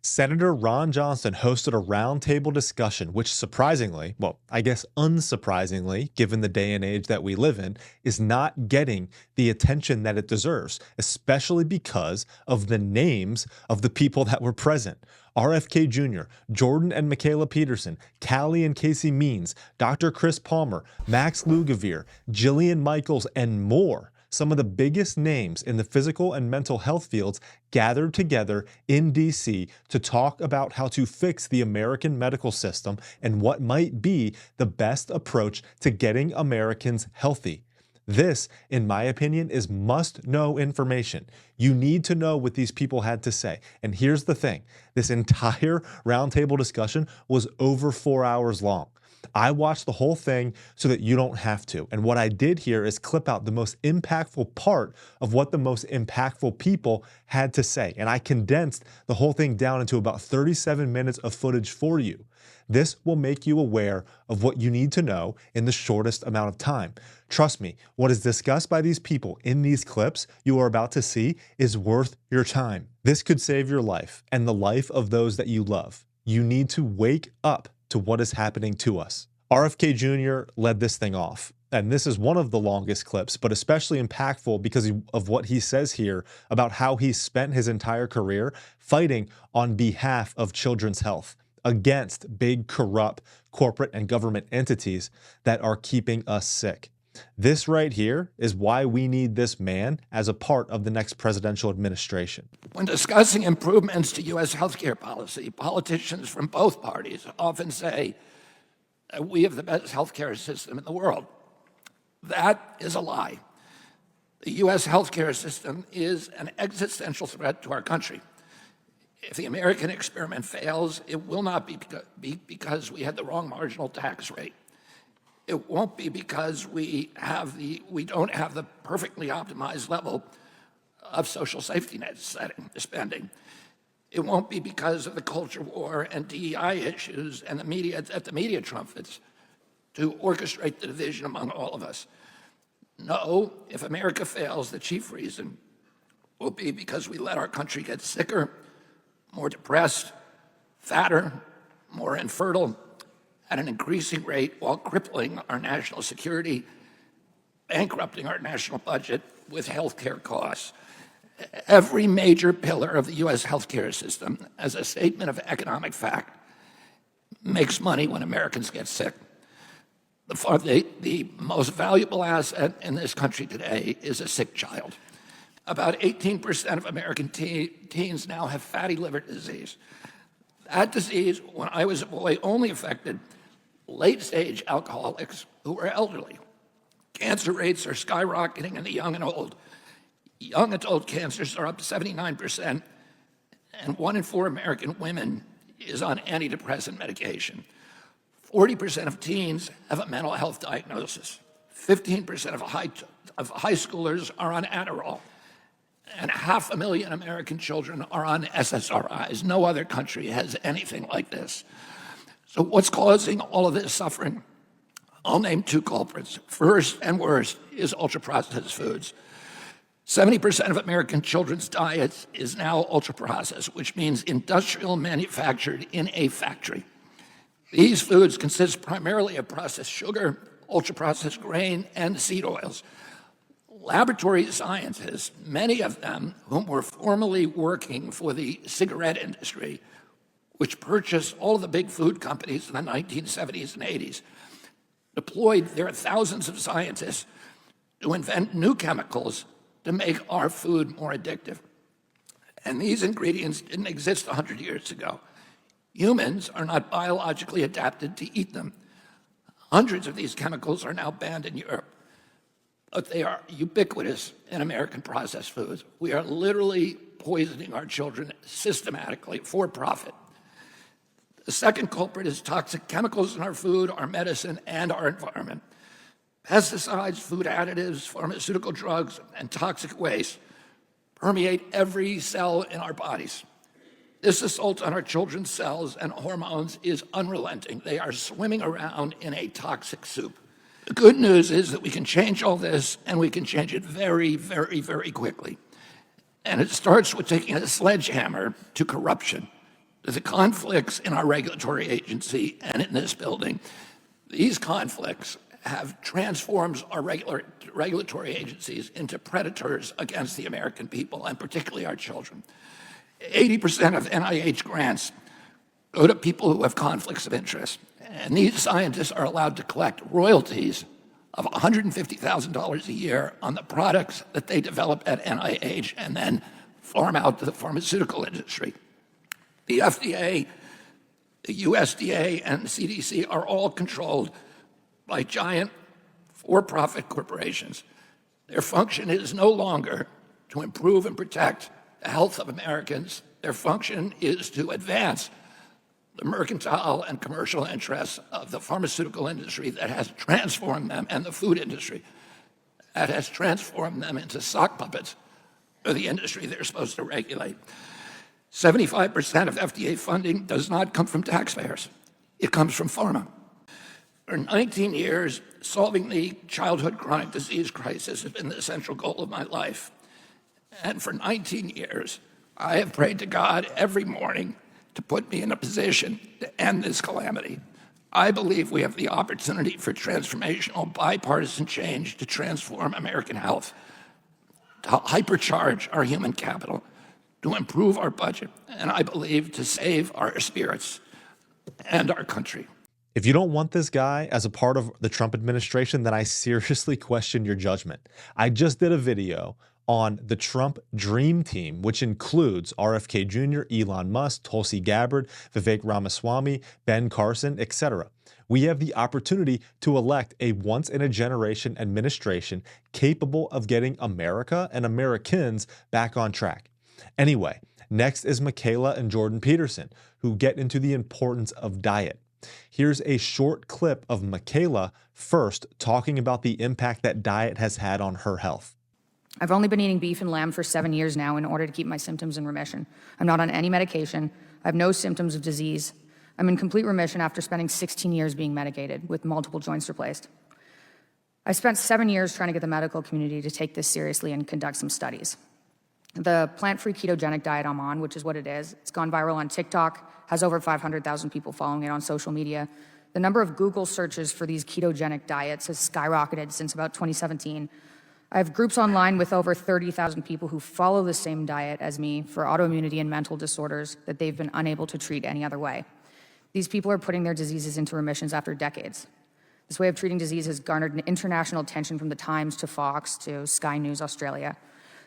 Senator Ron Johnson hosted a roundtable discussion, which surprisingly, well, I guess unsurprisingly, given the day and age that we live in, is not getting the attention that it deserves, especially because of the names of the people that were present. RFK Jr., Jordan and Mikhaila Peterson, Calley and Calley Means, Dr. Chris Palmer, Max Lugavere, Jillian Micheals, and more. Some of the biggest names in the physical and mental health fields gathered together in DC to talk about how to fix the American medical system and what might be the best approach to getting Americans healthy. This, in my opinion, is must-know information. You need to know what these people had to say. And here's the thing. This entire roundtable discussion was over 4 hours long. I watched the whole thing so that you don't have to. And what I did here is clip out the most impactful part of what the most impactful people had to say. And I condensed the whole thing down into about 37 minutes of footage for you. This will make you aware of what you need to know in the shortest amount of time. Trust me, what is discussed by these people in these clips you are about to see is worth your time. This could save your life and the life of those that you love. You need to wake up to what is happening to us. RFK Jr. led this thing off. And this is one of the longest clips, but especially impactful because of what he says here about how he spent his entire career fighting on behalf of children's health against big, corrupt corporate and government entities that are keeping us sick. This right here is why we need this man as a part of the next presidential administration. When discussing improvements to U.S. healthcare policy, politicians from both parties often say that we have the best healthcare system in the world. That is a lie. The U.S. healthcare system is an existential threat to our country. If the American experiment fails, it will not be because we had the wrong marginal tax rate. It won't be because we don't have the perfectly optimized level of social safety net spending. It won't be because of the culture war and DEI issues and the media trumpets to orchestrate the division among all of us. No, if America fails, the chief reason will be because we let our country get sicker, more depressed, fatter, more infertile, at an increasing rate while crippling our national security, bankrupting our national budget with healthcare costs. Every major pillar of the U.S. healthcare system, as a statement of economic fact, makes money when Americans get sick. The most valuable asset in this country today is a sick child. About 18% of American teens now have fatty liver disease. That disease, when I was a boy, only affected late-stage alcoholics who are elderly. Cancer rates are skyrocketing in the young and old. Young adult cancers are up 79%, and 1 in 4 American women is on antidepressant medication. 40% of teens have a mental health diagnosis. 15% of high schoolers are on Adderall. And 500,000 American children are on SSRIs. No other country has anything like this. So what's causing all of this suffering? I'll name 2 culprits. First and worst is ultra-processed foods. 70% of American children's diets is now ultra-processed, which means industrial manufactured in a factory. These foods consist primarily of processed sugar, ultra-processed grain, and seed oils. Laboratory scientists, many of them whom were formerly working for the cigarette industry, which purchased all of the big food companies in the 1970s and 80s, deployed their thousands of scientists to invent new chemicals to make our food more addictive. And these ingredients didn't exist 100 years ago. Humans are not biologically adapted to eat them. Hundreds of these chemicals are now banned in Europe, but they are ubiquitous in American processed foods. We are literally poisoning our children systematically for profit. The second culprit is toxic chemicals in our food, our medicine, and our environment. Pesticides, food additives, pharmaceutical drugs, and toxic waste permeate every cell in our bodies. This assault on our children's cells and hormones is unrelenting. They are swimming around in a toxic soup. The good news is that we can change all this, and we can change it very, very, very quickly. And it starts with taking a sledgehammer to corruption. the conflicts in our regulatory agency and in this building, these conflicts have transformed our regulatory agencies into predators against the American people, and particularly our children. 80% of NIH grants go to people who have conflicts of interest, and these scientists are allowed to collect royalties of $150,000 a year on the products that they develop at NIH and then farm out to the pharmaceutical industry. The FDA, the USDA, and the CDC are all controlled by giant for-profit corporations. Their function is no longer to improve and protect the health of Americans. Their function is to advance the mercantile and commercial interests of the pharmaceutical industry that has transformed them, and the food industry that has transformed them into sock puppets for the industry they're supposed to regulate. 75% of FDA funding does not come from taxpayers. It comes from pharma. For 19 years, solving the childhood chronic disease crisis has been the central goal of my life. And for 19 years, I have prayed to God every morning to put me in a position to end this calamity. I believe we have the opportunity for transformational bipartisan change to transform American health, to hypercharge our human capital, to improve our budget, and I believe to save our spirits and our country. If you don't want this guy as a part of the Trump administration, then I seriously question your judgment. I just did a video on the Trump Dream Team, which includes RFK Jr., Elon Musk, Tulsi Gabbard, Vivek Ramaswamy, Ben Carson, etc. We have the opportunity to elect a once-in-a-generation administration capable of getting America and Americans back on track. Anyway, next is Mikhaila and Jordan Peterson, who get into the importance of diet. Here's a short clip of Mikhaila first talking about the impact that diet has had on her health. I've only been eating beef and lamb for 7 years now in order to keep my symptoms in remission. I'm not on any medication. I have no symptoms of disease. I'm in complete remission after spending 16 years being medicated with multiple joints replaced. I spent 7 years trying to get the medical community to take this seriously and conduct some studies. The plant-free ketogenic diet I'm on, which is what it is, it's gone viral on TikTok, has over 500,000 people following it on social media. The number of Google searches for these ketogenic diets has skyrocketed since about 2017. I have groups online with over 30,000 people who follow the same diet as me for autoimmunity and mental disorders that they've been unable to treat any other way. These people are putting their diseases into remissions after decades. This way of treating disease has garnered an international attention from the Times to Fox to Sky News Australia.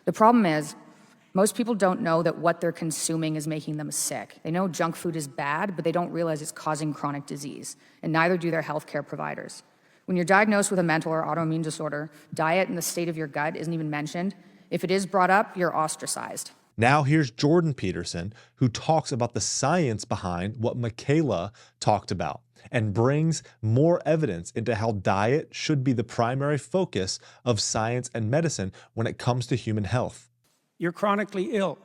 The problem is, most people don't know that what they're consuming is making them sick. They know junk food is bad, but they don't realize it's causing chronic disease, and neither do their healthcare providers. When you're diagnosed with a mental or autoimmune disorder, diet and the state of your gut isn't even mentioned. If it is brought up, you're ostracized. Now here's Jordan Peterson, who talks about the science behind what Mikhaila talked about and brings more evidence into how diet should be the primary focus of science and medicine when it comes to human health. You're chronically ill.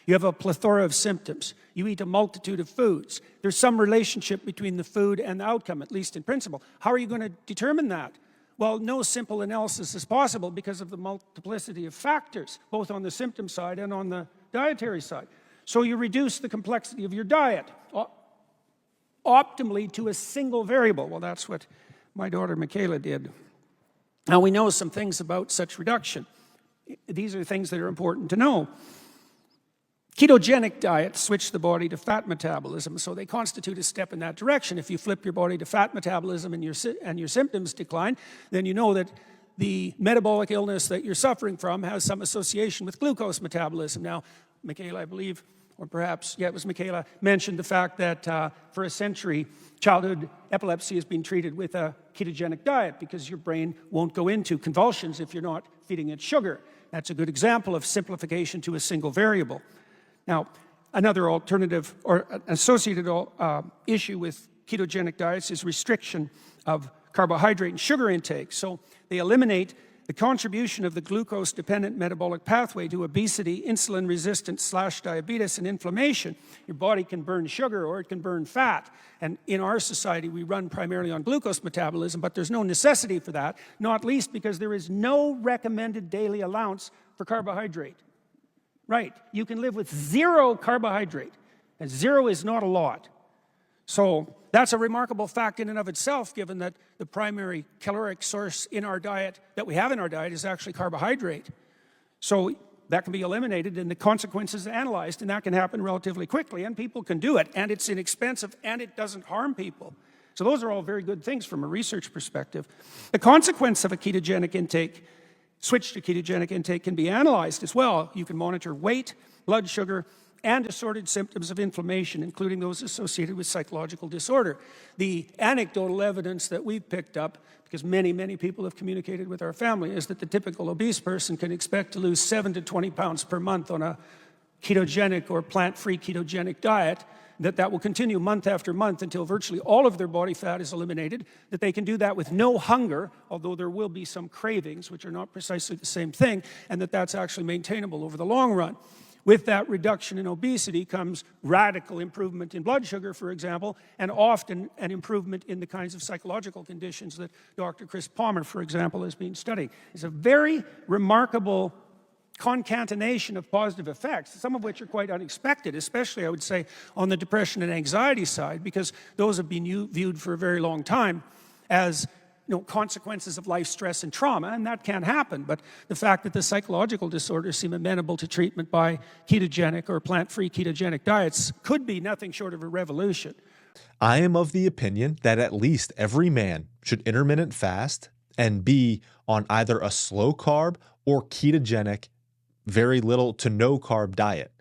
You have a plethora of symptoms. You eat a multitude of foods. There's some relationship between the food and the outcome, at least in principle. How are you going to determine that? Well, no simple analysis is possible because of the multiplicity of factors, both on the symptom side and on the dietary side. So you reduce the complexity of your diet optimally to a single variable. Well, that's what my daughter Mikhaila did. Now, we know some things about such reduction. These are things that are important to know. Ketogenic diets switch the body to fat metabolism, so they constitute a step in that direction. If you flip your body to fat metabolism and your symptoms decline, then you know that the metabolic illness that you're suffering from has some association with glucose metabolism. Now, Mikhaila, I believe, or perhaps, yeah, it was Mikhaila, mentioned the fact that for a century, childhood epilepsy has been treated with a ketogenic diet because your brain won't go into convulsions if you're not feeding it sugar. That's a good example of simplification to a single variable. Now, another alternative or associated issue with ketogenic diets is restriction of carbohydrate and sugar intake. So they eliminate the contribution of the glucose-dependent metabolic pathway to obesity, insulin resistance / diabetes, and inflammation. Your body can burn sugar or it can burn fat. And in our society, we run primarily on glucose metabolism, but there's no necessity for that, not least because there is no recommended daily allowance for carbohydrate. Right, you can live with 0 carbohydrate And 0 is not a lot. So that's a remarkable fact in and of itself, given that the primary caloric source in our diet, that we have in our diet, is actually carbohydrate. So that can be eliminated and the consequences analyzed, and that can happen relatively quickly, and people can do it, and it's inexpensive, and it doesn't harm people. So those are all very good things from a research perspective. The consequence of a ketogenic intake, switch to ketogenic intake, can be analyzed as well. You can monitor weight, blood sugar, and assorted symptoms of inflammation, including those associated with psychological disorder. The anecdotal evidence that we've picked up, because many, many people have communicated with our family, is that the typical obese person can expect to lose 7 to 20 pounds per month on a ketogenic or plant-free ketogenic diet, that will continue month after month until virtually all of their body fat is eliminated, that they can do that with no hunger, although there will be some cravings, which are not precisely the same thing, and that's actually maintainable over the long run. With that reduction in obesity comes radical improvement in blood sugar, for example, and often an improvement in the kinds of psychological conditions that Dr. Chris Palmer, for example, has been studying. It's a very remarkable concatenation of positive effects, some of which are quite unexpected, especially, I would say, on the depression and anxiety side, because those have been viewed for a very long time as consequences of life stress and trauma, and that can happen. But the fact that the psychological disorders seem amenable to treatment by ketogenic or plant-free ketogenic diets could be nothing short of a revolution. I am of the opinion that at least every man should intermittent fast and be on either a slow carb or ketogenic, very little to no carb diet.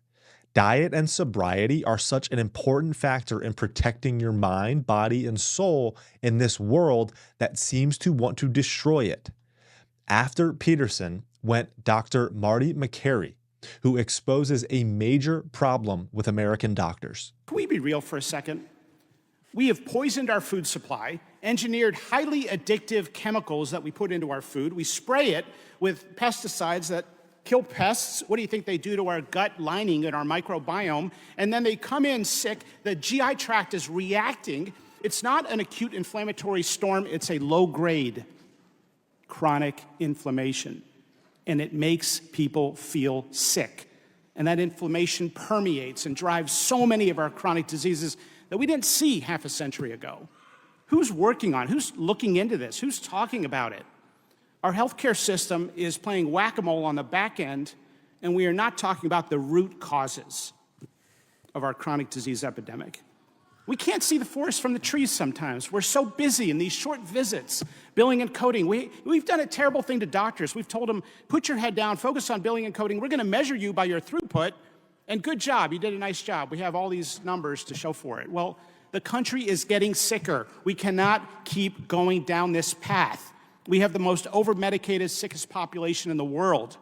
Diet and sobriety are such an important factor in protecting your mind, body, and soul in this world that seems to want to destroy it. After Peterson went Dr. Marty Makary, who exposes a major problem with American doctors. Can we be real for a second? We have poisoned our food supply, engineered highly addictive chemicals that we put into our food. We spray it with pesticides that kill pests. What do you think they do to our gut lining and our microbiome? And then they come in sick. The GI tract is reacting. It's not an acute inflammatory storm. It's a low-grade chronic inflammation. And it makes people feel sick. And that inflammation permeates and drives so many of our chronic diseases that we didn't see half a century ago. Who's working on it? Who's looking into this? Who's talking about it? Our healthcare system is playing whack-a-mole on the back end, and we are not talking about the root causes of our chronic disease epidemic. We can't see the forest from the trees sometimes. We're so busy in these short visits, billing and coding. We've done a terrible thing to doctors. We've told them, put your head down, focus on billing and coding. We're going to measure you by your throughput, and good job, you did a nice job. We have all these numbers to show for it. Well, the country is getting sicker. We cannot keep going down this path. We have the most over-medicated, sickest population in the world,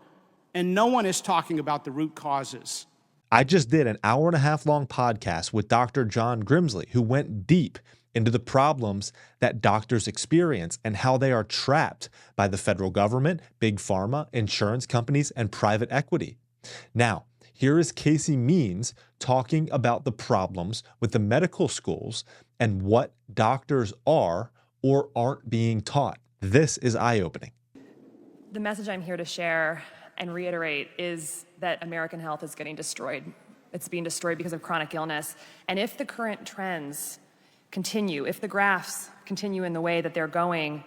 and no one is talking about the root causes. I just did an 1.5 hour long podcast with Dr. John Grimsley, who went deep into the problems that doctors experience and how they are trapped by the federal government, big pharma, insurance companies, and private equity. Now, here is Calley Means talking about the problems with the medical schools and what doctors are or aren't being taught. This is eye-opening. The message I'm here to share and reiterate is that American health is getting destroyed. It's being destroyed because of chronic illness. And if the current trends continue, if the graphs continue in the way that they're going,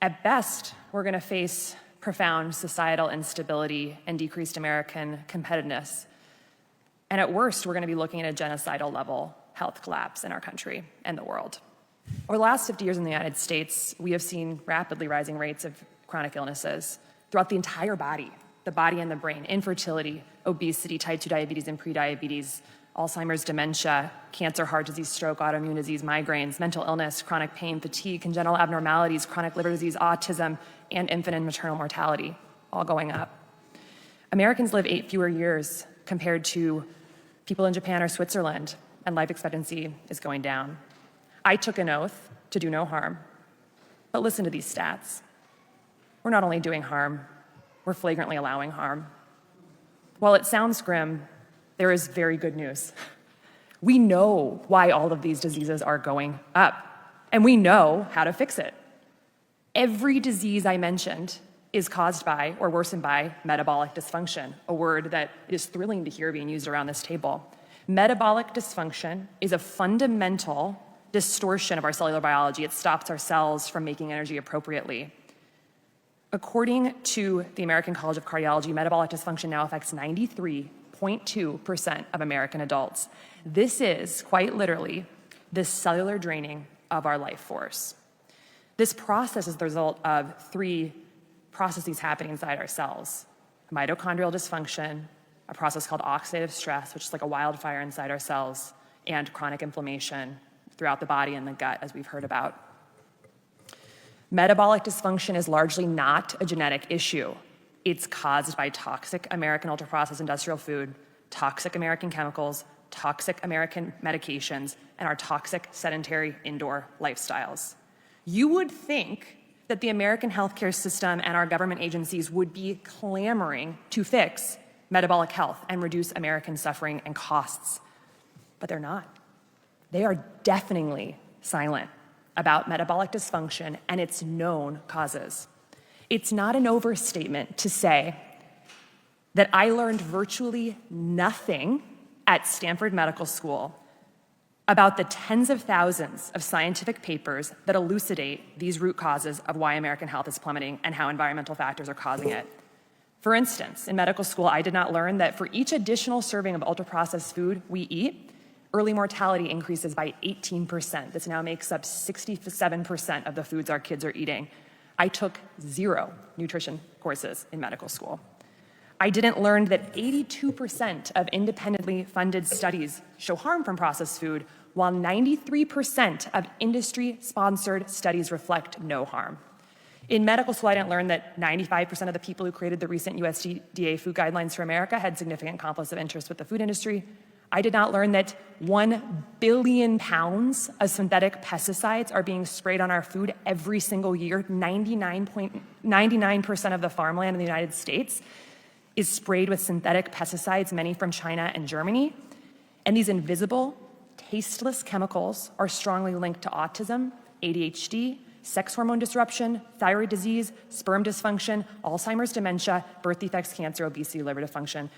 at best, we're going to face profound societal instability and decreased American competitiveness. And at worst, we're going to be looking at a genocidal level health collapse in our country and the world. Over the last 50 years in the United States, we have seen rapidly rising rates of chronic illnesses throughout the entire body, the body and the brain: infertility, obesity, type 2 diabetes and prediabetes, Alzheimer's, dementia, cancer, heart disease, stroke, autoimmune disease, migraines, mental illness, chronic pain, fatigue, congenital abnormalities, chronic liver disease, autism, and infant and maternal mortality, all going up. Americans live 8 fewer years compared to people in Japan or Switzerland, and life expectancy is going down. I took an oath to do no harm, but listen to these stats. We're not only doing harm, we're flagrantly allowing harm. While it sounds grim, there is very good news. We know why all of these diseases are going up, and we know how to fix it. Every disease I mentioned is caused by or worsened by metabolic dysfunction, a word that is thrilling to hear being used around this table. Metabolic dysfunction is a fundamental distortion of our cellular biology. It stops our cells from making energy appropriately. According to the American College of Cardiology, metabolic dysfunction now affects 93.2% of American adults. This is, quite literally, the cellular draining of our life force. This process is the result of three processes happening inside our cells: mitochondrial dysfunction, a process called oxidative stress, which is like a wildfire inside our cells, and chronic inflammation throughout the body and the gut, as we've heard about. Metabolic dysfunction is largely not a genetic issue. It's caused by toxic American ultra-processed industrial food, toxic American chemicals, toxic American medications, and our toxic sedentary indoor lifestyles. You would think that the American healthcare system and our government agencies would be clamoring to fix metabolic health and reduce American suffering and costs, but they're not. They are deafeningly silent about metabolic dysfunction and its known causes. It's not an overstatement to say that I learned virtually nothing at Stanford Medical School about the tens of thousands of scientific papers that elucidate these root causes of why American health is plummeting and how environmental factors are causing it. For instance, in medical school, I did not learn that for each additional serving of ultra-processed food we eat, early mortality increases by 18%. This now makes up 67% of the foods our kids are eating. I took 0 nutrition courses in medical school. I didn't learn that 82% of independently funded studies show harm from processed food, while 93% of industry-sponsored studies reflect no harm. In medical school, I didn't learn that 95% of the people who created the recent USDA food guidelines for America had significant conflicts of interest with the food industry. I did not learn that 1 billion pounds of synthetic pesticides are being sprayed on our food every single year. 99% of the farmland in the United States is sprayed with synthetic pesticides, many from China and Germany. And these invisible, tasteless chemicals are strongly linked to autism, ADHD, sex hormone disruption, thyroid disease, sperm dysfunction, Alzheimer's, dementia, birth defects, cancer, obesity, liver dysfunction,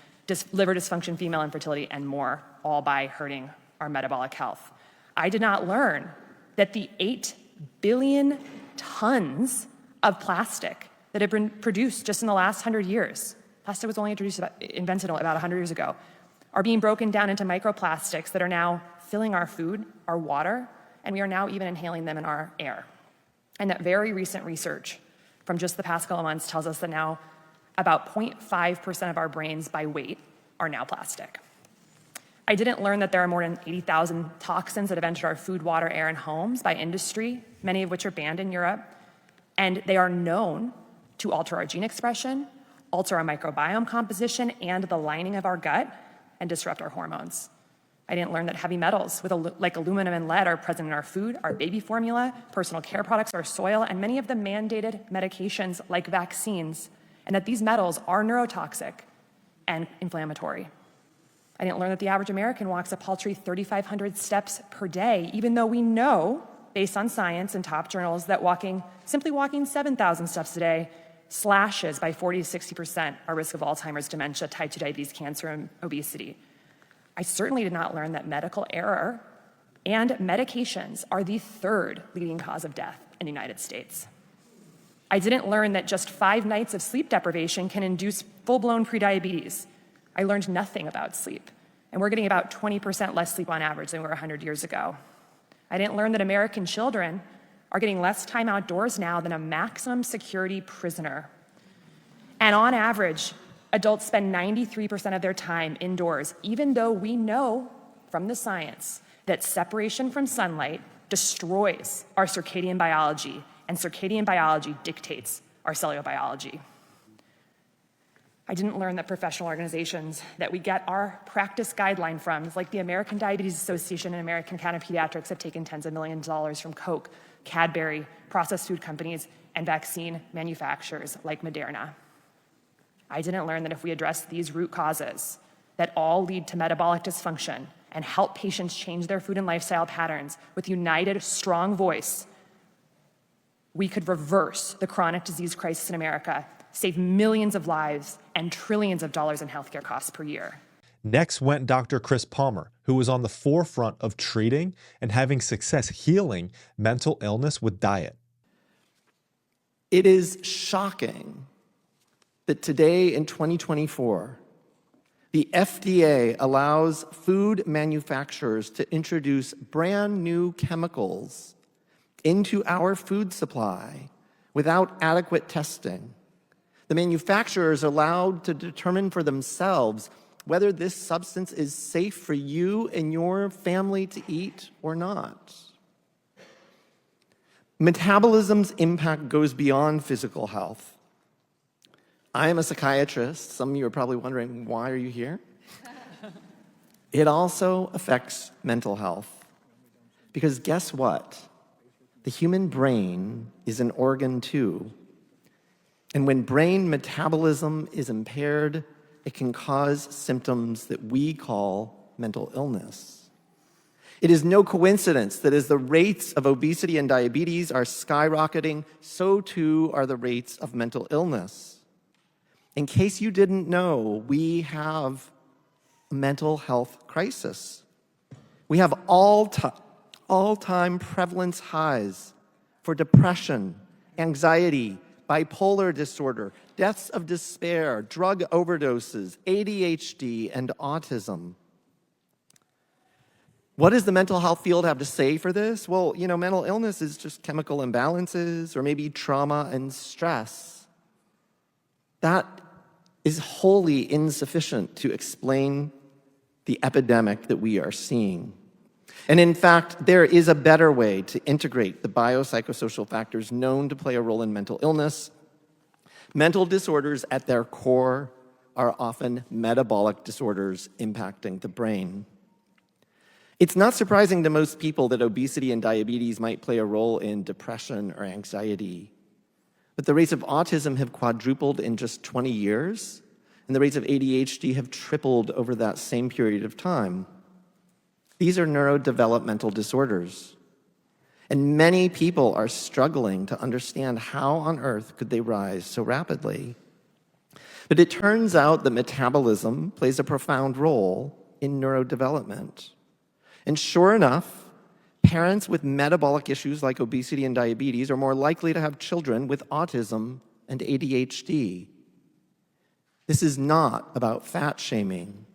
female infertility, and more, all by hurting our metabolic health. I did not learn that the 8 billion tons of plastic that have been produced just in the last 100 years, plastic was only invented about 100 years ago, are being broken down into microplastics that are now filling our food, our water, and we are now even inhaling them in our air. And that very recent research from just the past couple of months tells us that now about 0.5% of our brains by weight are now plastic. I didn't learn that there are more than 80,000 toxins that have entered our food, water, air, and homes by industry, many of which are banned in Europe, and they are known to alter our gene expression, alter our microbiome composition and the lining of our gut, and disrupt our hormones. I didn't learn that heavy metals like aluminum and lead are present in our food, our baby formula, personal care products, our soil, and many of the mandated medications like vaccines, and that these metals are neurotoxic and inflammatory. I didn't learn that the average American walks a paltry 3,500 steps per day, even though we know, based on science and top journals, that simply walking 7,000 steps a day slashes by 40 to 60% our risk of Alzheimer's, dementia, type 2 diabetes, cancer, and obesity. I certainly did not learn that medical error and medications are the third leading cause of death in the United States. I didn't learn that just 5 nights of sleep deprivation can induce full-blown prediabetes. I learned nothing about sleep, and we're getting about 20% less sleep on average than we were 100 years ago. I didn't learn that American children are getting less time outdoors now than a maximum security prisoner. And on average, adults spend 93% of their time indoors, even though we know from the science that separation from sunlight destroys our circadian biology, and circadian biology dictates our cellular biology. I didn't learn that professional organizations that we get our practice guideline from, like the American Diabetes Association and American Academy of Pediatrics, have taken tens of millions of dollars from Coke, Cadbury, processed food companies, and vaccine manufacturers like Moderna. I didn't learn that if we address these root causes that all lead to metabolic dysfunction and help patients change their food and lifestyle patterns with united, strong voice, we could reverse the chronic disease crisis in America, save millions of lives and trillions of dollars in healthcare costs per year. Next went Dr. Chris Palmer, who is on the forefront of treating and having success healing mental illness with diet. It is shocking that today in 2024, the FDA allows food manufacturers to introduce brand new chemicals into our food supply without adequate testing. The manufacturers are allowed to determine for themselves whether this substance is safe for you and your family to eat or not. Metabolism's impact goes beyond physical health. I am a psychiatrist. Some of you are probably wondering, why are you here? It also affects mental health. Because guess what? The human brain is an organ too. And when brain metabolism is impaired, it can cause symptoms that we call mental illness. It is no coincidence that as the rates of obesity and diabetes are skyrocketing, so too are the rates of mental illness. In case you didn't know, we have a mental health crisis. We have all-time prevalence highs for depression, anxiety, bipolar disorder, deaths of despair, drug overdoses, ADHD, and autism. What does the mental health field have to say for this? Well, mental illness is just chemical imbalances or maybe trauma and stress. That is wholly insufficient to explain the epidemic that we are seeing. And in fact, there is a better way to integrate the biopsychosocial factors known to play a role in mental illness. Mental disorders at their core are often metabolic disorders impacting the brain. It's not surprising to most people that obesity and diabetes might play a role in depression or anxiety. But the rates of autism have quadrupled in just 20 years, and the rates of ADHD have tripled over that same period of time. These are neurodevelopmental disorders. And many people are struggling to understand how on earth could they rise so rapidly. But it turns out that metabolism plays a profound role in neurodevelopment. And sure enough, parents with metabolic issues like obesity and diabetes are more likely to have children with autism and ADHD. This is not about fat shaming,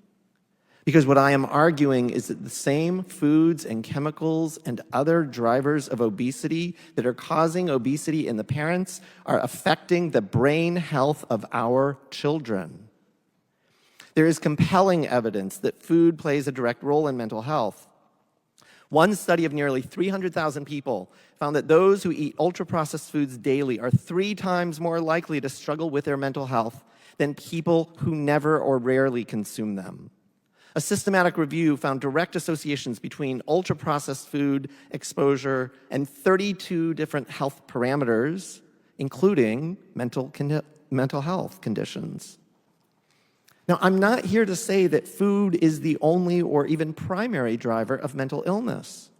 because what I am arguing is that the same foods and chemicals and other drivers of obesity that are causing obesity in the parents are affecting the brain health of our children. There is compelling evidence that food plays a direct role in mental health. One study of nearly 300,000 people found that those who eat ultra-processed foods daily are 3 times more likely to struggle with their mental health than people who never or rarely consume them. A systematic review found direct associations between ultra-processed food exposure and 32 different health parameters, including mental health conditions. Now, I'm not here to say that food is the only or even primary driver of mental illness.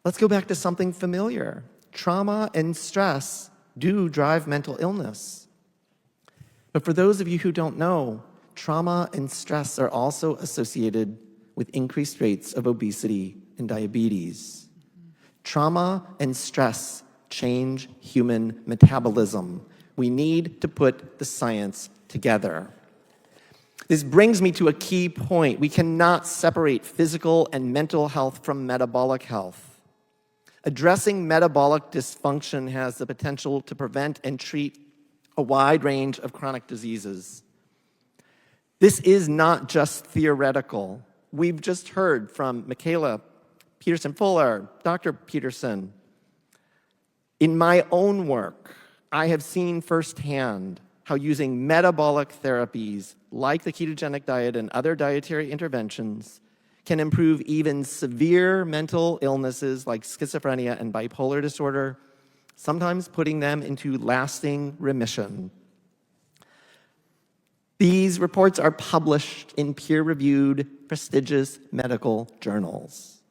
Let's go back to something familiar. Trauma and stress do drive mental illness. But for those of you who don't know, trauma and stress are also associated with increased rates of obesity and diabetes. Trauma and stress change human metabolism. We need to put the science together. This brings me to a key point. We cannot separate physical and mental health from metabolic health. Addressing metabolic dysfunction has the potential to prevent and treat a wide range of chronic diseases. This is not just theoretical. We've just heard from Mikhaila Peterson Fuller, Dr. Peterson. In my own work, I have seen firsthand how using metabolic therapies like the ketogenic diet and other dietary interventions can improve even severe mental illnesses like schizophrenia and bipolar disorder, sometimes putting them into lasting remission. These reports are published in peer-reviewed, prestigious medical journals.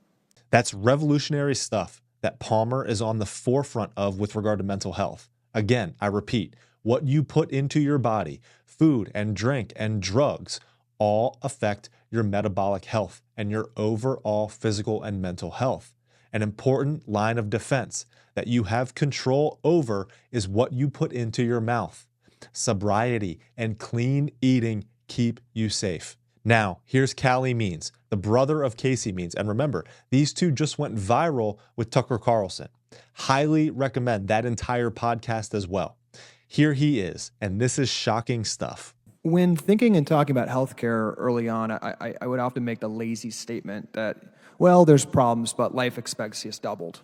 That's revolutionary stuff that Palmer is on the forefront of with regard to mental health. Again, I repeat, what you put into your body, food and drink and drugs, all affect your metabolic health and your overall physical and mental health. An important line of defense that you have control over is what you put into your mouth. Sobriety and clean eating keep you safe. Now, here's Calley Means, the brother of Casey Means. And remember, these two just went viral with Tucker Carlson. Highly recommend that entire podcast as well. Here he is, and this is shocking stuff. When thinking and talking about healthcare early on, I would often make the lazy statement that, well, there's problems, but life expectancy has doubled.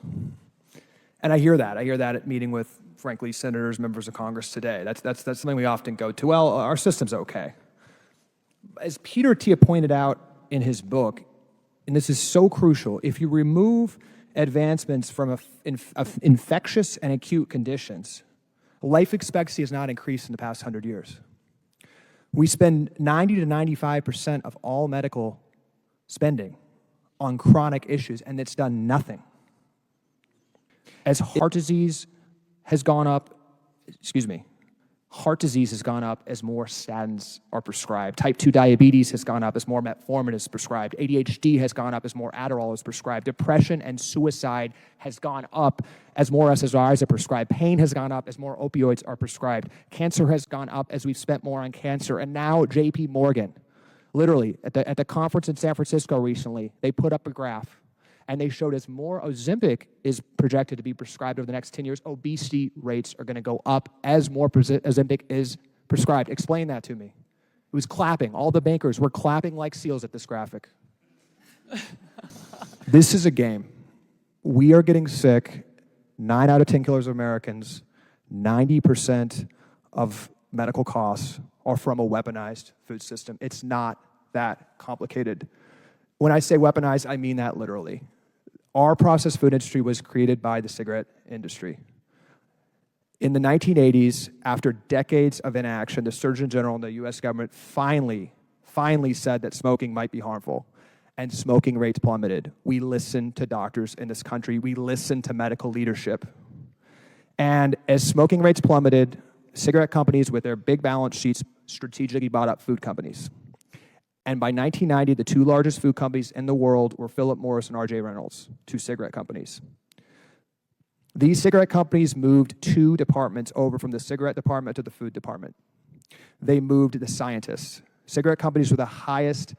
And I hear that. I hear that at meeting with, frankly, senators, members of Congress today. That's something we often go to. Well, our system's okay. As Peter Tia pointed out in his book, and this is so crucial, if you remove advancements from infectious and acute conditions, life expectancy has not increased in the past 100 years. We spend 90 to 95% of all medical spending on chronic issues, and it's done nothing. As heart disease has gone up as more statins are prescribed. Type 2 diabetes has gone up as more metformin is prescribed. ADHD has gone up as more Adderall is prescribed. Depression and suicide has gone up as more SSRIs are prescribed. Pain has gone up as more opioids are prescribed. Cancer has gone up as we've spent more on cancer. And now JP Morgan, literally at the conference in San Francisco recently, they put up a graph. And they showed as more Ozempic is projected to be prescribed over the next 10 years, obesity rates are going to go up as more Ozempic is prescribed. Explain that to me. It was clapping. All the bankers were clapping like seals at this graphic. This is a game. We are getting sick. 9 out of 10 killers of Americans, 90% of medical costs are from a weaponized food system. It's not that complicated. When I say weaponized, I mean that literally. Our processed food industry was created by the cigarette industry. In the 1980s, after decades of inaction, the Surgeon General and the US government finally said that smoking might be harmful, and smoking rates plummeted. We listened to doctors in this country. We listened to medical leadership. And as smoking rates plummeted, cigarette companies with their big balance sheets strategically bought up food companies. And by 1990, the 2 largest food companies in the world were Philip Morris and R.J. Reynolds, 2 cigarette companies. These cigarette companies moved 2 departments over from the cigarette department to the food department. They moved the scientists. Cigarette companies were the highest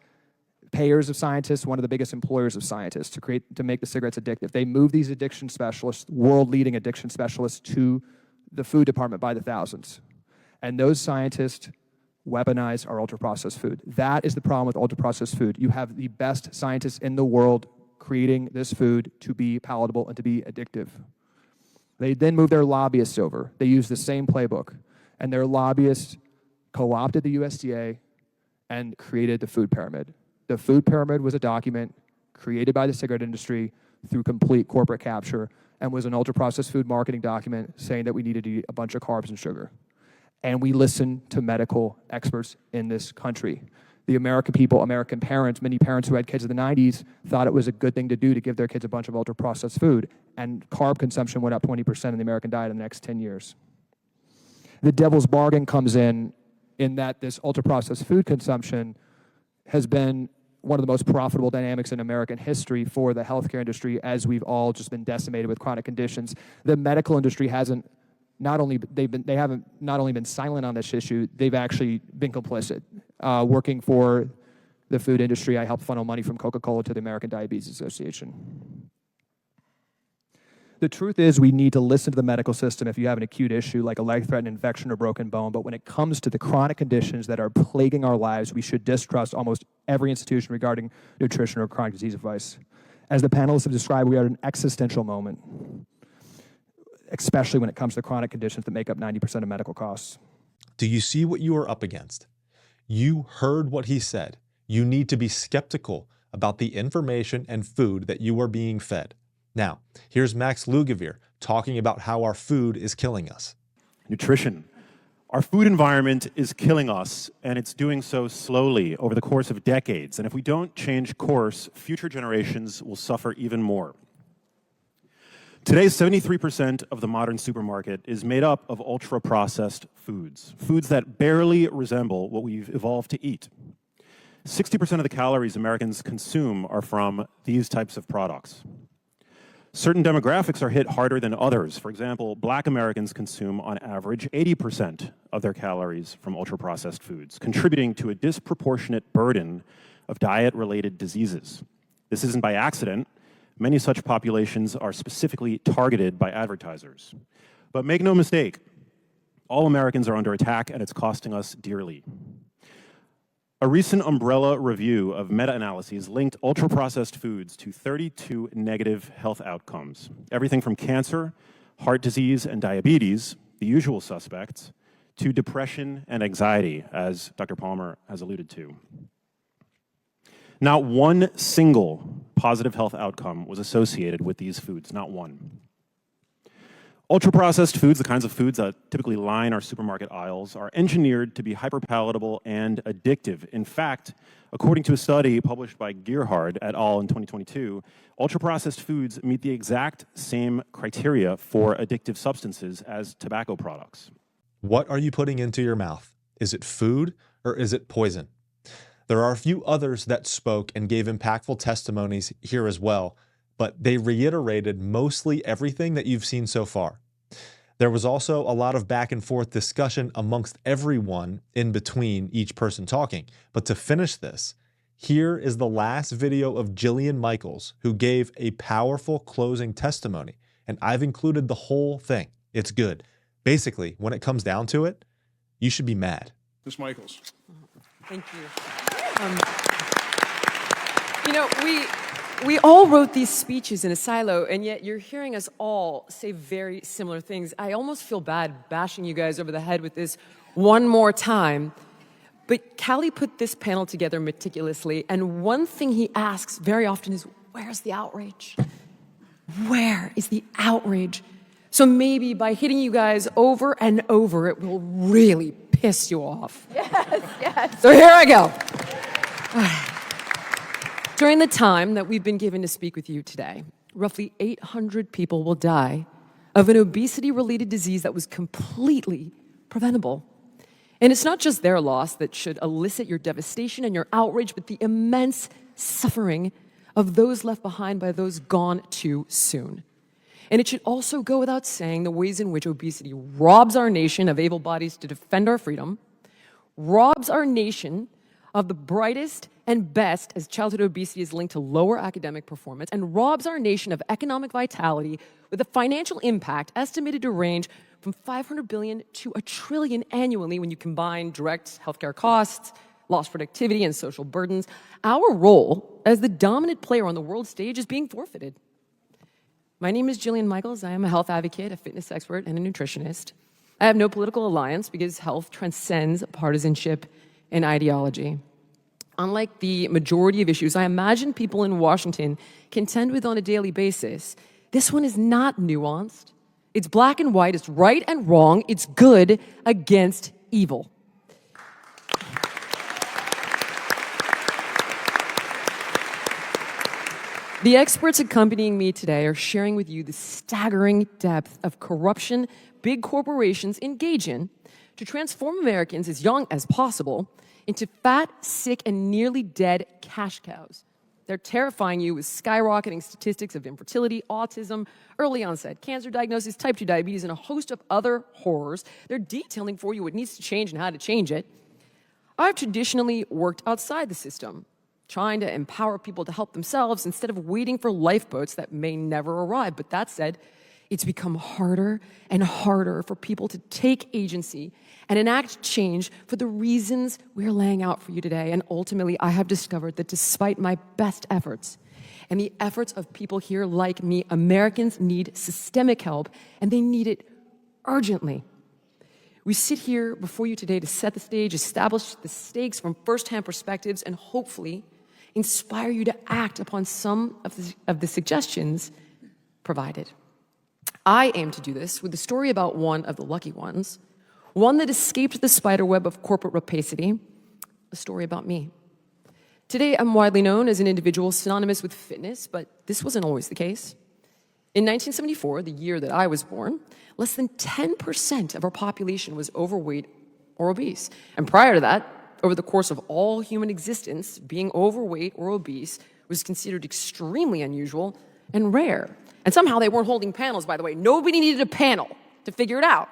payers of scientists, one of the biggest employers of scientists to make the cigarettes addictive. They moved these addiction specialists, world-leading addiction specialists, to the food department by the thousands. And those scientists weaponize our ultra-processed food. That is the problem with ultra-processed food. You have the best scientists in the world creating this food to be palatable and to be addictive. They then moved their lobbyists over. They used the same playbook. And their lobbyists co-opted the USDA and created the food pyramid. The food pyramid was a document created by the cigarette industry through complete corporate capture and was an ultra-processed food marketing document saying that we needed to eat a bunch of carbs and sugar. And we listened to medical experts in this country. The American people, American parents, many parents who had kids in the 90s thought it was a good thing to do to give their kids a bunch of ultra-processed food. And carb consumption went up 20% in the American diet in the next 10 years. The devil's bargain comes in that this ultra-processed food consumption has been one of the most profitable dynamics in American history for the healthcare industry, as we've all just been decimated with chronic conditions. The medical industry haven't not only been silent on this issue, they've actually been complicit. Working for the food industry, I helped funnel money from Coca-Cola to the American Diabetes Association. The truth is we need to listen to the medical system if you have an acute issue like a life-threatening infection or broken bone, but when it comes to the chronic conditions that are plaguing our lives, we should distrust almost every institution regarding nutrition or chronic disease advice. As the panelists have described, we are at an existential moment, especially when it comes to chronic conditions that make up 90% of medical costs. Do you see what you are up against? You heard what he said. You need to be skeptical about the information and food that you are being fed. Now, here's Max Lugavere talking about how our food is killing us. Nutrition. Our food environment is killing us, and it's doing so slowly over the course of decades. And if we don't change course, future generations will suffer even more. Today, 73% of the modern supermarket is made up of ultra-processed foods, foods that barely resemble what we've evolved to eat. 60% of the calories Americans consume are from these types of products. Certain demographics are hit harder than others. For example, Black Americans consume, on average, 80% of their calories from ultra-processed foods, contributing to a disproportionate burden of diet-related diseases. This isn't by accident. Many such populations are specifically targeted by advertisers. But make no mistake, all Americans are under attack, and it's costing us dearly. A recent umbrella review of meta-analyses linked ultra-processed foods to 32 negative health outcomes. Everything from cancer, heart disease, and diabetes, the usual suspects, to depression and anxiety, as Dr. Palmer has alluded to. Not one single positive health outcome was associated with these foods, not one. Ultra-processed foods, the kinds of foods that typically line our supermarket aisles, are engineered to be hyperpalatable and addictive. In fact, according to a study published by Gerhard et al. In 2022, ultra-processed foods meet the exact same criteria for addictive substances as tobacco products. What are you putting into your mouth? Is it food or is it poison? There are a few others that spoke and gave impactful testimonies here as well, but they reiterated mostly everything that you've seen so far. There was also a lot of back and forth discussion amongst everyone in between each person talking. But to finish this, here is the last video of Jillian Micheals, who gave a powerful closing testimony. And I've included the whole thing. It's good. Basically, when it comes down to it, you should be mad. Ms. Micheals. Thank you. We all wrote these speeches in a silo, and yet you're hearing us all say very similar things. I almost feel bad bashing you guys over the head with this one more time. But Calley put this panel together meticulously, and one thing he asks very often is, where's the outrage? Where is the outrage? So maybe by hitting you guys over and over, it will really piss you off. Yes. So here I go. During the time that we've been given to speak with you today, roughly 800 people will die of an obesity-related disease that was completely preventable. And it's not just their loss that should elicit your devastation and your outrage, but the immense suffering of those left behind by those gone too soon. And it should also go without saying the ways in which obesity robs our nation of able bodies to defend our freedom, robs our nation of the brightest and best, as childhood obesity is linked to lower academic performance, and robs our nation of economic vitality with a financial impact estimated to range from $500 billion to $1 trillion annually when you combine direct healthcare costs, lost productivity, and social burdens. Our role as the dominant player on the world stage is being forfeited. My name is Jillian Micheals. I am a health advocate, a fitness expert, and a nutritionist. I have no political alliance because health transcends partisanship and ideology. Unlike the majority of issues I imagine people in Washington contend with on a daily basis, this one is not nuanced. It's black and white, it's right and wrong, it's good against evil. The experts accompanying me today are sharing with you the staggering depth of corruption big corporations engage in to transform Americans as young as possible into fat, sick, and nearly dead cash cows. They're terrifying you with skyrocketing statistics of infertility, autism, early onset cancer diagnosis, type 2 diabetes, and a host of other horrors. They're detailing for you what needs to change and how to change it. I've traditionally worked outside the system, trying to empower people to help themselves instead of waiting for lifeboats that may never arrive. But that said, it's become harder and harder for people to take agency and enact change for the reasons we're laying out for you today. And ultimately, I have discovered that despite my best efforts and the efforts of people here like me, Americans need systemic help, and they need it urgently. We sit here before you today to set the stage, establish the stakes from firsthand perspectives, and hopefully inspire you to act upon some of the suggestions provided. I aim to do this with a story about one of the lucky ones, one that escaped the spiderweb of corporate rapacity, a story about me. Today, I'm widely known as an individual synonymous with fitness, but this wasn't always the case. In 1974, the year that I was born, less than 10% of our population was overweight or obese. And prior to that, over the course of all human existence, being overweight or obese was considered extremely unusual and rare. And somehow they weren't holding panels, by the way. Nobody needed a panel to figure it out.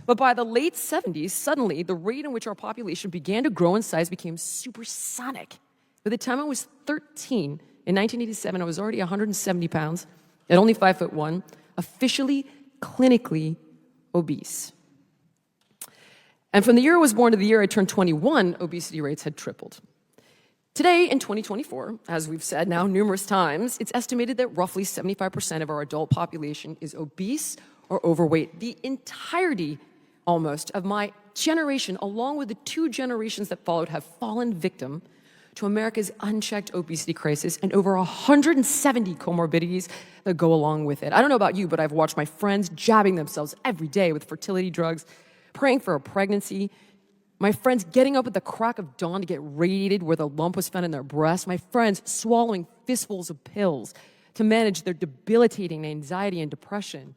But by the late 70s, suddenly the rate in which our population began to grow in size became supersonic. By the time I was 13, in 1987, I was already 170 pounds, at only 5'1", officially, clinically obese. And from the year I was born to the year I turned 21, obesity rates had tripled. Today, in 2024, as we've said now numerous times, it's estimated that roughly 75% of our adult population is obese or overweight. The entirety, almost, of my generation, along with the 2 generations that followed, have fallen victim to America's unchecked obesity crisis and over 170 comorbidities that go along with it. I don't know about you, but I've watched my friends jabbing themselves every day with fertility drugs, praying for a pregnancy, my friends getting up at the crack of dawn to get radiated where the lump was found in their breast, my friends swallowing fistfuls of pills to manage their debilitating anxiety and depression.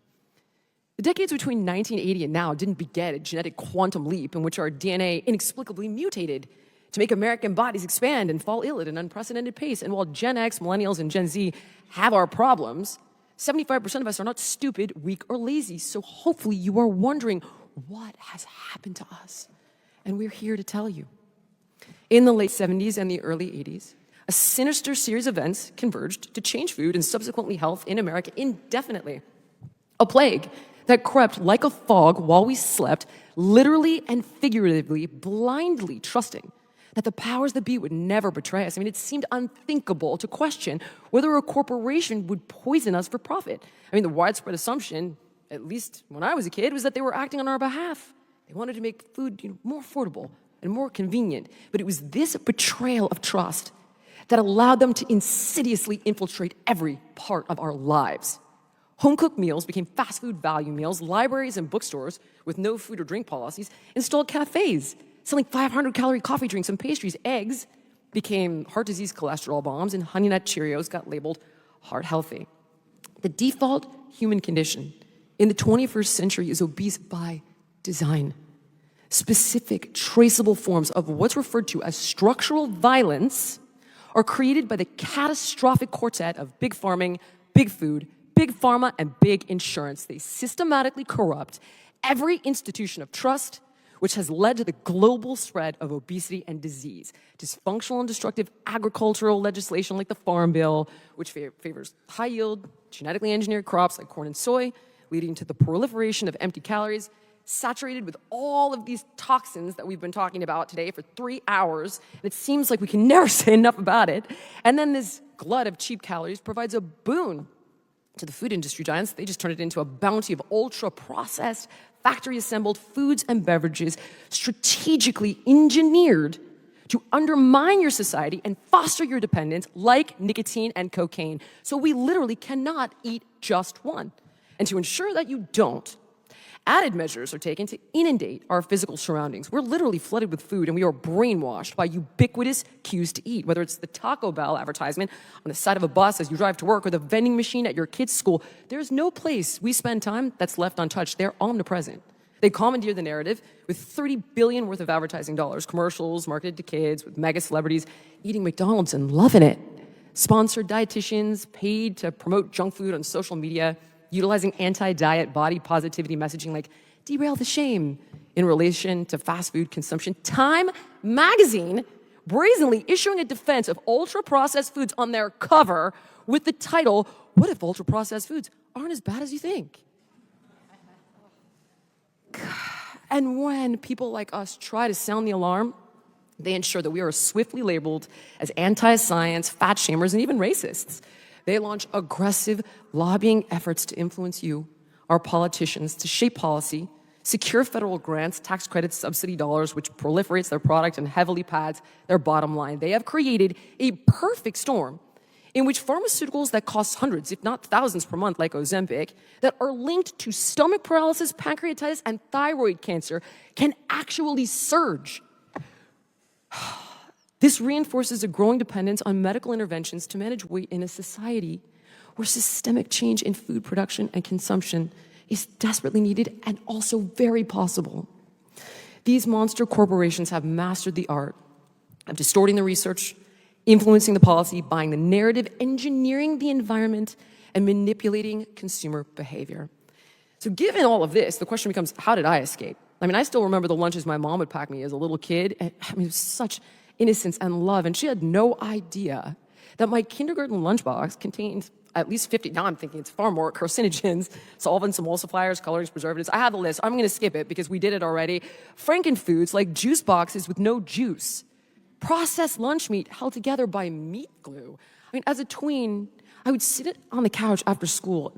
The decades between 1980 and now didn't beget a genetic quantum leap in which our DNA inexplicably mutated to make American bodies expand and fall ill at an unprecedented pace. And while Gen X, Millennials, and Gen Z have our problems, 75% of us are not stupid, weak, or lazy. So hopefully you are wondering, what has happened to us? And we're here to tell you. In the late 70s and the early 80s, a sinister series of events converged to change food and subsequently health in America indefinitely. A plague that crept like a fog while we slept, literally and figuratively, blindly trusting that the powers that be would never betray us. I mean, it seemed unthinkable to question whether a corporation would poison us for profit. I mean, the widespread assumption, at least when I was a kid, was that they were acting on our behalf. They wanted to make food, more affordable and more convenient. But it was this betrayal of trust that allowed them to insidiously infiltrate every part of our lives. Home-cooked meals became fast food value meals. Libraries and bookstores with no food or drink policies installed cafes selling 500-calorie coffee drinks and pastries. Eggs became heart disease cholesterol bombs, and Honey Nut Cheerios got labeled heart healthy. The default human condition in the 21st century is obese by design. Specific, traceable forms of what's referred to as structural violence are created by the catastrophic quartet of big farming, big food, big pharma, and big insurance. They systematically corrupt every institution of trust, which has led to the global spread of obesity and disease. Dysfunctional and destructive agricultural legislation like the Farm Bill, which favors high-yield, genetically engineered crops like corn and soy, leading to the proliferation of empty calories, saturated with all of these toxins that we've been talking about today for 3 hours. And it seems like we can never say enough about it. And then this glut of cheap calories provides a boon to the food industry giants. They just turn it into a bounty of ultra-processed, factory-assembled foods and beverages strategically engineered to undermine your society and foster your dependence like nicotine and cocaine. So we literally cannot eat just one. And to ensure that you don't, added measures are taken to inundate our physical surroundings. We're literally flooded with food, and we are brainwashed by ubiquitous cues to eat, whether it's the Taco Bell advertisement on the side of a bus as you drive to work or the vending machine at your kid's school. There's no place we spend time that's left untouched. They're omnipresent. They commandeer the narrative with $30 billion worth of advertising dollars, commercials marketed to kids with mega celebrities eating McDonald's and loving it, sponsored dietitians paid to promote junk food on social media, utilizing anti-diet body positivity messaging like derail the shame in relation to fast food consumption. Time magazine brazenly issuing a defense of ultra-processed foods on their cover with the title, "What if ultra-processed foods aren't as bad as you think?" And when people like us try to sound the alarm, they ensure that we are swiftly labeled as anti-science, fat shamers, and even racists. They launch aggressive lobbying efforts to influence you, our politicians, to shape policy, secure federal grants, tax credits, subsidy dollars, which proliferates their product and heavily pads their bottom line. They have created a perfect storm in which pharmaceuticals that cost hundreds, if not thousands per month, like Ozempic, that are linked to stomach paralysis, pancreatitis, and thyroid cancer, can actually surge. This reinforces a growing dependence on medical interventions to manage weight in a society where systemic change in food production and consumption is desperately needed and also very possible. These monster corporations have mastered the art of distorting the research, influencing the policy, buying the narrative, engineering the environment, and manipulating consumer behavior. So given all of this, the question becomes, how did I escape? I mean, I still remember the lunches my mom would pack me as a little kid. And, I mean, it was such innocence and love, and she had no idea that my kindergarten lunchbox contained at least 50, now I'm thinking it's far more, carcinogens, solvents, emulsifiers, colorings, preservatives. I have the list. I'm going to skip it because we did it already. Frankenfoods like juice boxes with no juice. Processed lunch meat held together by meat glue. I mean, as a tween, I would sit on the couch after school,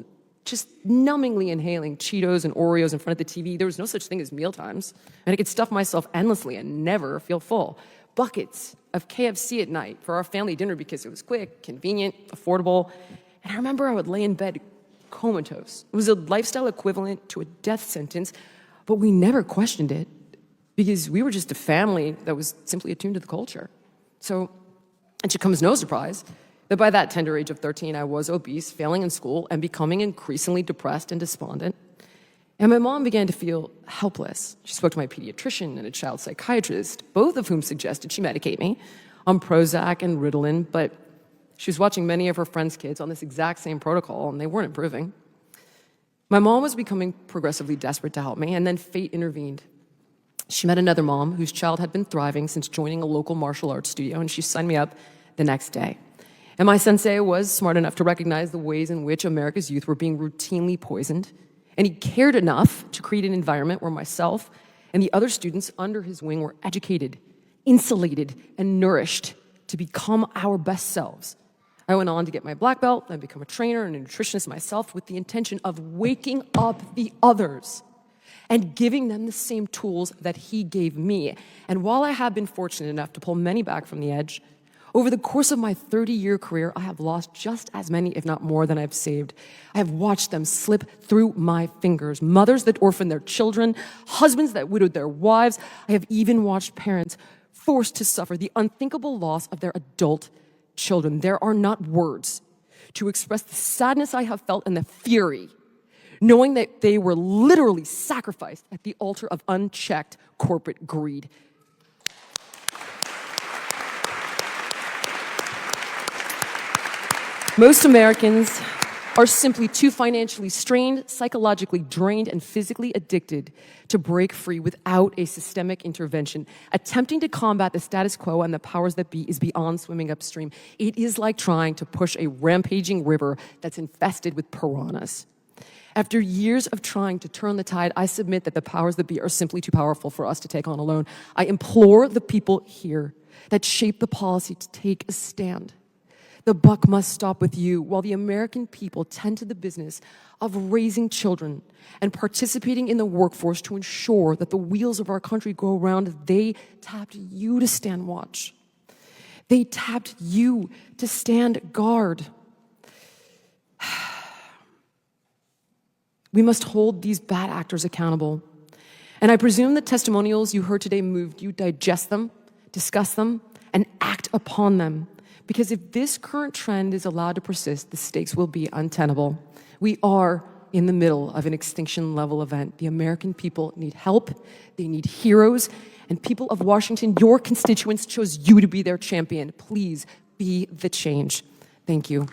just numbingly inhaling Cheetos and Oreos in front of the TV. There was no such thing as mealtimes. And I could stuff myself endlessly and never feel full. Buckets of KFC at night for our family dinner because it was quick, convenient, affordable. And I remember I would lay in bed comatose. It was a lifestyle equivalent to a death sentence, but we never questioned it because we were just a family that was simply attuned to the culture. So it should come as no surprise that by that tender age of 13, I was obese, failing in school, and becoming increasingly depressed and despondent. And my mom began to feel helpless. She spoke to my pediatrician and a child psychiatrist, both of whom suggested she medicate me on Prozac and Ritalin, but she was watching many of her friends' kids on this exact same protocol, and they weren't improving. My mom was becoming progressively desperate to help me, and then fate intervened. She met another mom whose child had been thriving since joining a local martial arts studio, and she signed me up the next day. And my sensei was smart enough to recognize the ways in which America's youth were being routinely poisoned, and he cared enough to create an environment where myself and the other students under his wing were educated, insulated, and nourished to become our best selves. I went on to get my black belt and become a trainer and a nutritionist myself with the intention of waking up the others and giving them the same tools that he gave me. And while I have been fortunate enough to pull many back from the edge, over the course of my 30-year career, I have lost just as many, if not more, than I've saved. I have watched them slip through my fingers. Mothers that orphaned their children, husbands that widowed their wives. I have even watched parents forced to suffer the unthinkable loss of their adult children. There are not words to express the sadness I have felt and the fury, knowing that they were literally sacrificed at the altar of unchecked corporate greed. Most Americans are simply too financially strained, psychologically drained, and physically addicted to break free without a systemic intervention. Attempting to combat the status quo and the powers that be is beyond swimming upstream. It is like trying to push a rampaging river that's infested with piranhas. After years of trying to turn the tide, I submit that the powers that be are simply too powerful for us to take on alone. I implore the people here that shape the policy to take a stand. The buck must stop with you while the American people tend to the business of raising children and participating in the workforce to ensure that the wheels of our country go around. They tapped you to stand watch. They tapped you to stand guard. We must hold these bad actors accountable. And I presume the testimonials you heard today moved you. Digest them, discuss them, and act upon them. Because if this current trend is allowed to persist, the stakes will be untenable. We are in the middle of an extinction-level event. The American people need help. They need heroes. And people of Washington, your constituents chose you to be their champion. Please be the change. Thank you.